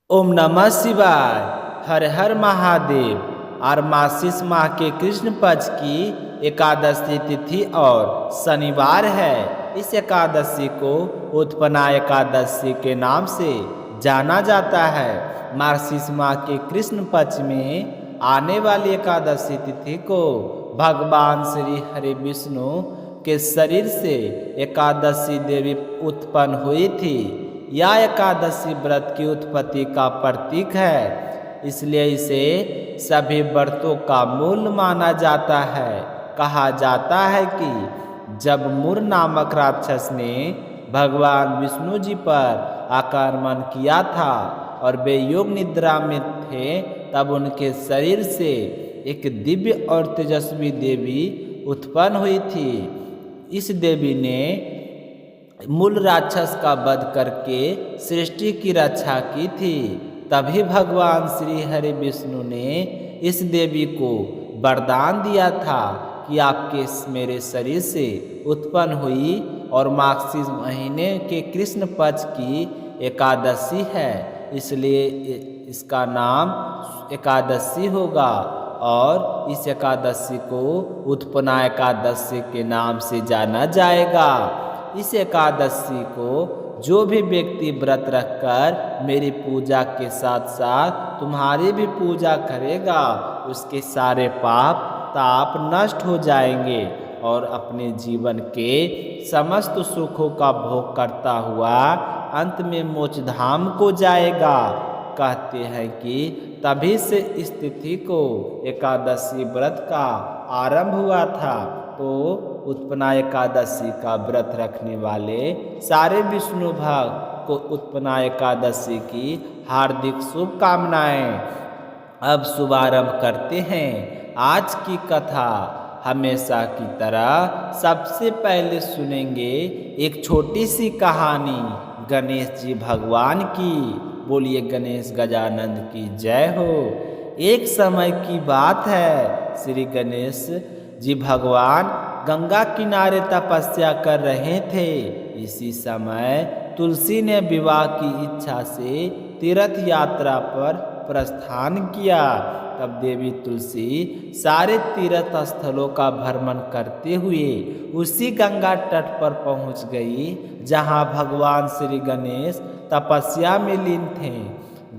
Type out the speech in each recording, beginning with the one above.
ओम नमः शिवाय। हर हर महादेव। और मासिस माह के कृष्ण पक्ष की एकादशी तिथि और शनिवार है। इस एकादशी को उत्पन्ना एकादशी के नाम से जाना जाता है। मार्गशीर्ष माह के कृष्ण पक्ष में आने वाली एकादशी तिथि को भगवान श्री हरि विष्णु के शरीर से एकादशी देवी उत्पन्न हुई थी। यह एकादशी व्रत की उत्पत्ति का प्रतीक है, इसलिए इसे सभी व्रतों का मूल माना जाता है। कहा जाता है कि जब मुर नामक राक्षस ने भगवान विष्णु जी पर आक्रमण किया था और वे योग निद्रा में थे, तब उनके शरीर से एक दिव्य और तेजस्वी देवी उत्पन्न हुई थी। इस देवी ने मूल राक्षस का वध करके सृष्टि की रक्षा की थी। तभी भगवान श्री हरि विष्णु ने इस देवी को वरदान दिया था कि आपके मेरे शरीर से उत्पन्न हुई और मार्गशीर्ष महीने के कृष्ण पक्ष की एकादशी है, इसलिए इसका नाम एकादशी होगा। और इस एकादशी को उत्पन्ना एकादशी के नाम से जाना जाएगा। इस एकादशी को जो भी व्यक्ति व्रत रखकर मेरी पूजा के साथ साथ तुम्हारी भी पूजा करेगा, उसके सारे पाप ताप नष्ट हो जाएंगे और अपने जीवन के समस्त सुखों का भोग करता हुआ अंत में मोक्ष धाम को जाएगा। कहते हैं कि तभी से इस तिथि को एकादशी व्रत का आरंभ हुआ था। तो उत्पन्ना एकादशी का व्रत रखने वाले सारे विष्णु भक्त को उत्पन्ना एकादशी की हार्दिक शुभकामनाएं। अब शुभारंभ करते हैं आज की कथा। हमेशा की तरह सबसे पहले सुनेंगे एक छोटी सी कहानी गणेश जी भगवान की। बोलिए गणेश गजानंद की जय हो। एक समय की बात है, श्री गणेश जी भगवान गंगा किनारे तपस्या कर रहे थे। इसी समय तुलसी ने विवाह की इच्छा से तीर्थ यात्रा पर प्रस्थान किया। तब देवी तुलसी सारे तीर्थ स्थलों का भ्रमण करते हुए उसी गंगा तट पर पहुंच गई जहां भगवान श्री गणेश तपस्या में लीन थे।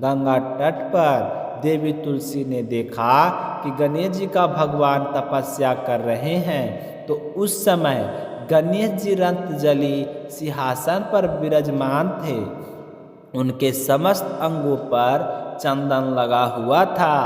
गंगा तट पर देवी तुलसी ने देखा कि गणेश जी का भगवान तपस्या कर रहे हैं। तो उस समय गणेश जी रंतजली सिंहासन पर विराजमान थे। उनके समस्त अंगों पर चंदन लगा हुआ था।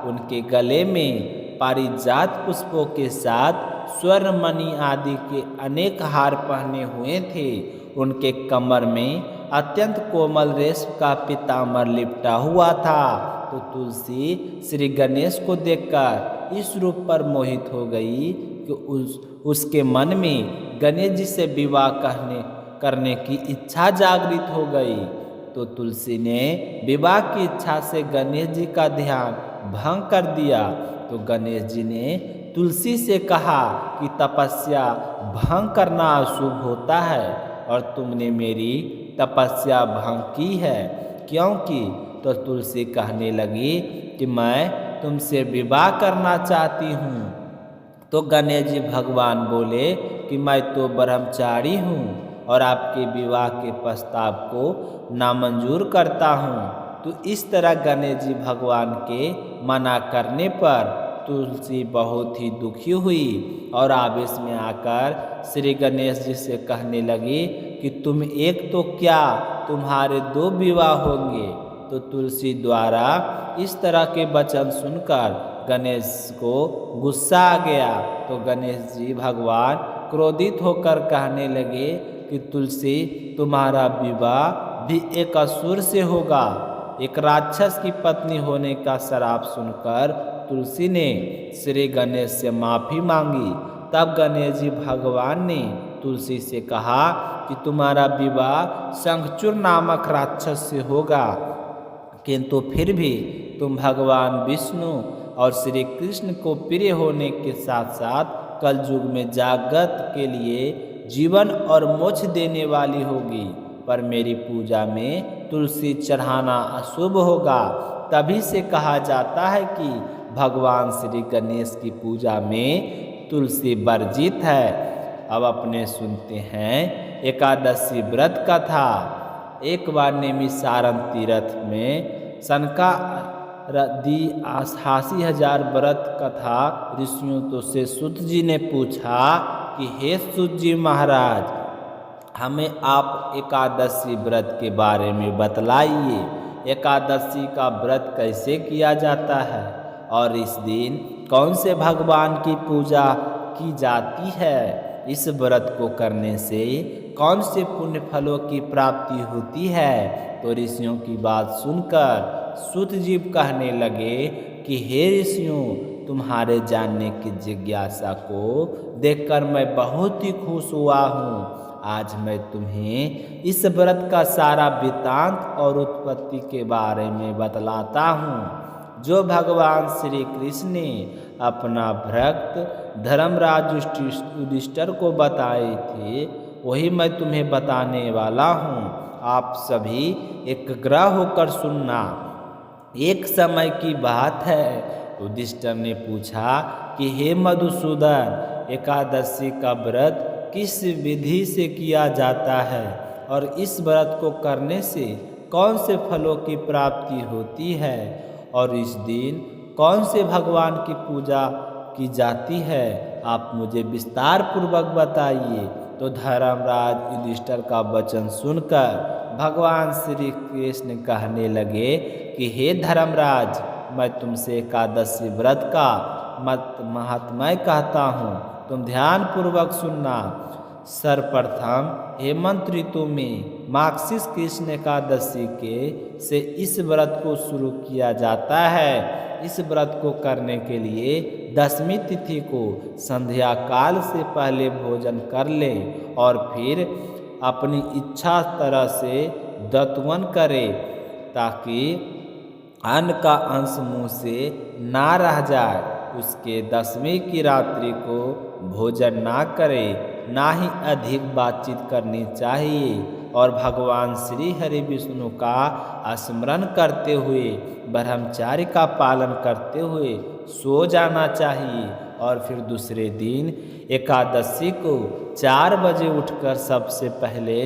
उनके गले में पारिजात पुष्पों के साथ स्वर्ण मणि आदि के अनेक हार पहने हुए थे। उनके कमर में अत्यंत कोमल रेशम का पीताम्बर लिपटा हुआ था। तो तुलसी श्री गणेश को देखकर इस रूप पर मोहित हो गई कि उसके मन में गणेश जी से विवाह करने की इच्छा जागृत हो गई। तो तुलसी ने विवाह की इच्छा से गणेश जी का ध्यान भंग कर दिया। तो गणेश जी ने तुलसी से कहा कि तपस्या भंग करना अशुभ होता है और तुमने मेरी तपस्या भंग की है, क्योंकि तो तुलसी कहने लगी कि मैं तुमसे विवाह करना चाहती हूँ। तो गणेश जी भगवान बोले कि मैं तो ब्रह्मचारी हूँ और आपके विवाह के प्रस्ताव को नामंजूर करता हूँ। तो इस तरह गणेश जी भगवान के मना करने पर तुलसी बहुत ही दुखी हुई और आवेश में आकर श्री गणेश जी से कहने लगी कि तुम एक तो क्या, तुम्हारे 2 विवाह होंगे। तो तुलसी द्वारा इस तरह के वचन सुनकर गणेश को गुस्सा आ गया। तो गणेश जी भगवान क्रोधित होकर कहने लगे कि तुलसी, तुम्हारा विवाह भी एक असुर से होगा। एक राक्षस की पत्नी होने का श्राप सुनकर तुलसी ने श्री गणेश से माफ़ी मांगी। तब गणेश जी भगवान ने तुलसी से कहा कि तुम्हारा विवाह शंखचूर नामक राक्षस से होगा, किंतु फिर भी तुम भगवान विष्णु और श्री कृष्ण को प्रिय होने के साथ साथ कलयुग में जागत के लिए जीवन और मोक्ष देने वाली होगी। पर मेरी पूजा में तुलसी चढ़ाना अशुभ होगा। तभी से कहा जाता है कि भगवान श्री गणेश की पूजा में तुलसी वर्जित है। अब अपने सुनते हैं एकादशी व्रत कथा। एक बार नैमिषारण्य तीर्थ में सनका दी 88,000 व्रत कथा ऋषियों तो से सूत जी ने पूछा कि हे सूत जी महाराज, हमें आप एकादशी व्रत के बारे में बतलाइए। एकादशी का व्रत कैसे किया जाता है और इस दिन कौन से भगवान की पूजा की जाती है। इस व्रत को करने से कौन से पुण्य फलों की प्राप्ति होती है। तो ऋषियों की बात सुनकर सूत जी कहने लगे कि हे ऋषियों, तुम्हारे जानने की जिज्ञासा को देखकर मैं बहुत ही खुश हुआ हूँ। आज मैं तुम्हें इस व्रत का सारा वृत्तांत और उत्पत्ति के बारे में बतलाता हूँ, जो भगवान श्री कृष्ण ने अपना भक्त धर्मराज युधिष्ठिर को बताए थे, वही मैं तुम्हें बताने वाला हूँ। आप सभी एकाग्र होकर सुनना। एक समय की बात है, युधिष्ठिर ने पूछा कि हे मधुसूदन, एकादशी का व्रत किस विधि से किया जाता है और इस व्रत को करने से कौन से फलों की प्राप्ति होती है और इस दिन कौन से भगवान की पूजा की जाती है, आप मुझे विस्तार पूर्वक बताइए। तो धर्मराज युधिष्ठिर का वचन सुनकर भगवान श्री कृष्ण कहने लगे कि हे धर्मराज, मैं तुमसे एकादशी व्रत का महात्म्य कहता हूँ, तुम ध्यान पूर्वक सुनना। सर्वप्रथम हेमंत ऋतु में मार्गशीर्ष कृष्ण एकादशी के से इस व्रत को शुरू किया जाता है। इस व्रत को करने के लिए 10वीं तिथि को संध्या काल से पहले भोजन कर ले और फिर अपनी इच्छा तरह से दत्वन करे, ताकि अन्न का अंश मुंह से ना रह जाए। उसके 10वीं की रात्रि को भोजन ना करे, ना ही अधिक बातचीत करनी चाहिए और भगवान श्री हरि विष्णु का स्मरण करते हुए ब्रह्मचार्य का पालन करते हुए सो जाना चाहिए। और फिर दूसरे दिन एकादशी को 4 बजे उठकर सबसे पहले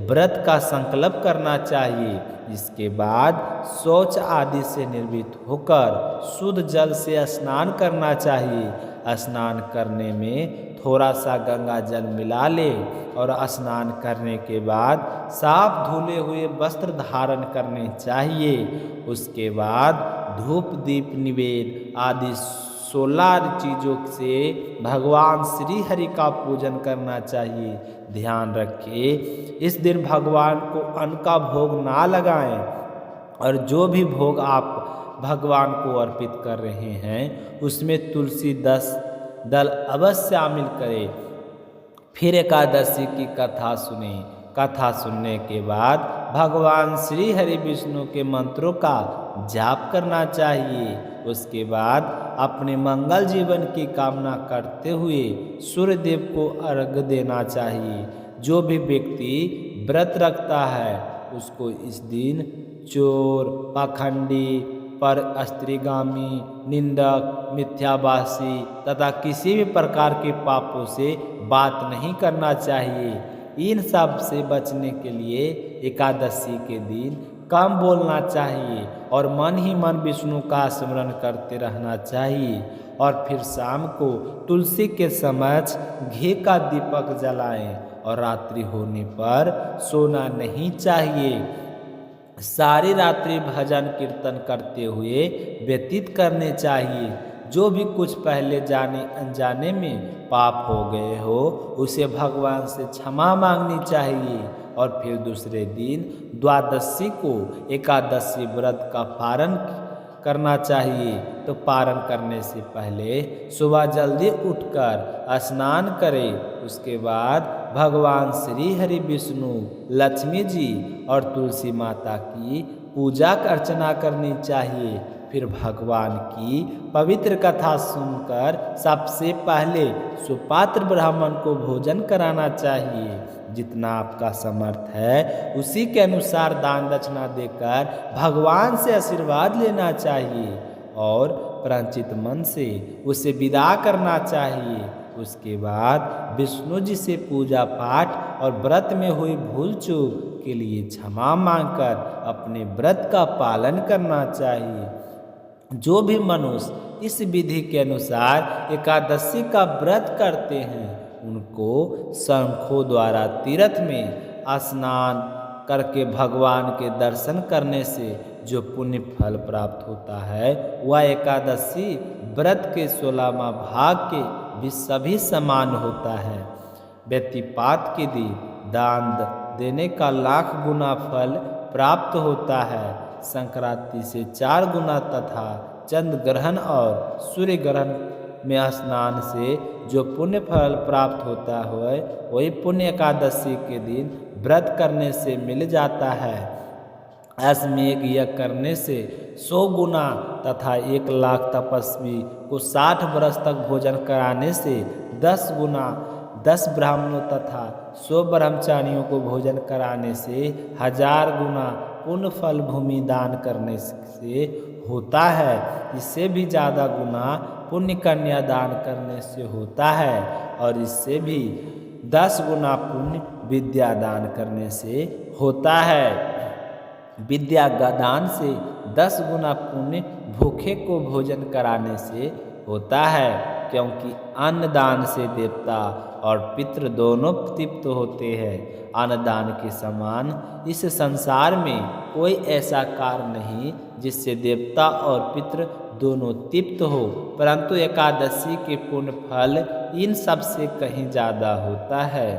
व्रत का संकल्प करना चाहिए। इसके बाद शौच आदि से निर्वृत्त होकर शुद्ध जल से स्नान करना चाहिए। स्नान करने में थोड़ा सा गंगा जल मिला ले और स्नान करने के बाद साफ धुले हुए वस्त्र धारण करने चाहिए। उसके बाद धूप दीप निवेद आदि 16 चीज़ों से भगवान श्री हरि का पूजन करना चाहिए। ध्यान रखें, इस दिन भगवान को अन्न का भोग ना लगाएं और जो भी भोग आप भगवान को अर्पित कर रहे हैं उसमें तुलसी 10 दल अवश्य शामिल करें। फिर एकादशी की कथा सुने। कथा सुनने के बाद भगवान श्री हरि विष्णु के मंत्रों का जाप करना चाहिए। उसके बाद अपने मंगल जीवन की कामना करते हुए सूर्य देव को अर्घ्य देना चाहिए। जो भी व्यक्ति व्रत रखता है उसको इस दिन चोर, पाखंडी, पर स्त्रीगामी, निंदक, मिथ्याभाषी तथा किसी भी प्रकार के पापों से बात नहीं करना चाहिए। इन सब से बचने के लिए एकादशी के दिन कम बोलना चाहिए और मन ही मन विष्णु का स्मरण करते रहना चाहिए। और फिर शाम को तुलसी के समक्ष घी का दीपक जलाएं और रात्रि होने पर सोना नहीं चाहिए। सारी रात्रि भजन कीर्तन करते हुए व्यतीत करने चाहिए। जो भी कुछ पहले जाने अनजाने में पाप हो गए हो उसे भगवान से क्षमा मांगनी चाहिए। और फिर दूसरे दिन द्वादशी को एकादशी व्रत का पारण करना चाहिए। तो पारण करने से पहले सुबह जल्दी उठकर स्नान करें। उसके बाद भगवान श्री हरि विष्णु, लक्ष्मी जी और तुलसी माता की पूजा अर्चना करनी चाहिए। फिर भगवान की पवित्र कथा सुनकर सबसे पहले सुपात्र ब्राह्मण को भोजन कराना चाहिए। जितना आपका समर्थ है उसी के अनुसार दान दक्षिणा देकर भगवान से आशीर्वाद लेना चाहिए और प्रंचित मन से उसे विदा करना चाहिए। उसके बाद विष्णु जी से पूजा पाठ और व्रत में हुई भूल चूक के लिए क्षमा मांगकर अपने व्रत का पालन करना चाहिए। जो भी मनुष्य इस विधि के अनुसार एकादशी का व्रत करते हैं उनको शंखों द्वारा तीर्थ में स्नान करके भगवान के दर्शन करने से जो पुण्य फल प्राप्त होता है वह एकादशी व्रत के 16वां भाग के भी सभी समान होता है। व्यतिपात के दिन दान देने का लाख गुना फल प्राप्त होता है। संक्रांति से 4 गुना तथा चंद्र ग्रहण और सूर्य ग्रहण में स्नान से जो पुण्य फल प्राप्त होता है वही पुण्य एकादशी के दिन व्रत करने से मिल जाता है। अश्वमेध यज्ञ करने से 100 गुना तथा 1 लाख तपस्वी को 60 वर्ष तक भोजन कराने से 10 गुना, 10 ब्राह्मणों तथा 100 ब्रह्मचारियों को भोजन कराने से 1000 गुना पुण्य फल भूमि दान करने से होता है। इससे भी ज़्यादा गुना पुण्य कन्या दान करने से होता है और इससे भी 10 गुना पुण्य विद्या दान करने से होता है। विद्या दान से 10 गुना पुण्य भूखे को भोजन कराने से होता है, क्योंकि अन्न दान से देवता और पितृ दोनों तृप्त होते हैं। अन्नदान के समान इस संसार में कोई ऐसा कार्य नहीं जिससे देवता और पितृ दोनों तृप्त हो, परंतु एकादशी के पुण्य फल इन सब से कहीं ज़्यादा होता है।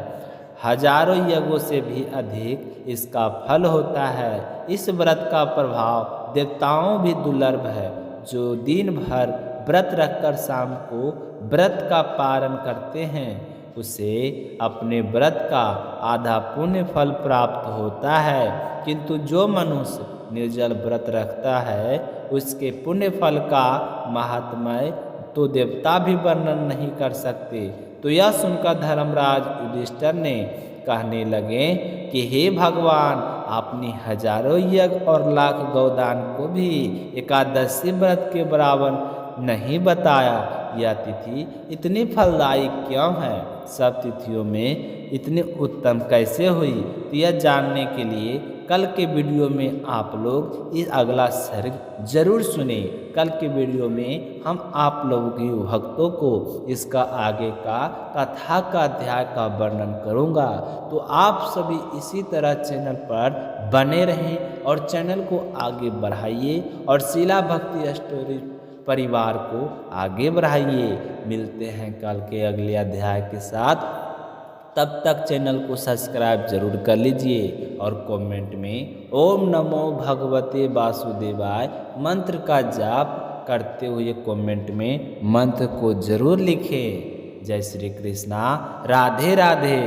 हजारों यज्ञों से भी अधिक इसका फल होता है। इस व्रत का प्रभाव देवताओं भी दुर्लभ है। जो दिन भर व्रत रखकर शाम को व्रत का पारण करते हैं उसे अपने व्रत का आधा पुण्य फल प्राप्त होता है, किंतु जो मनुष्य निर्जल व्रत रखता है उसके पुण्य फल का महात्म्य तो देवता भी वर्णन नहीं कर सकते। तो यह सुनकर धर्मराज युधिष्ठिर ने कहने लगे कि हे भगवान, आपने हजारों यज्ञ और लाख गौदान को भी एकादशी व्रत के बराबर नहीं बताया। यह तिथि इतनी फलदायी क्यों है? सब तिथियों में इतनी उत्तम कैसे हुई? तो यह जानने के लिए कल के वीडियो में आप लोग इस अगला सर्ग जरूर सुने। कल के वीडियो में हम आप लोगों के भक्तों को इसका आगे का कथा का अध्याय का वर्णन करूंगा। तो आप सभी इसी तरह चैनल पर बने रहें और चैनल को आगे बढ़ाइए और शिला भक्ति स्टोरी परिवार को आगे बढ़ाइए। मिलते हैं कल के अगले अध्याय के साथ। तब तक चैनल को सब्सक्राइब जरूर कर लीजिए और कमेंट में ओम नमो भगवते वासुदेवाय मंत्र का जाप करते हुए कमेंट में मंत्र को जरूर लिखें। जय श्री कृष्णा। राधे राधे।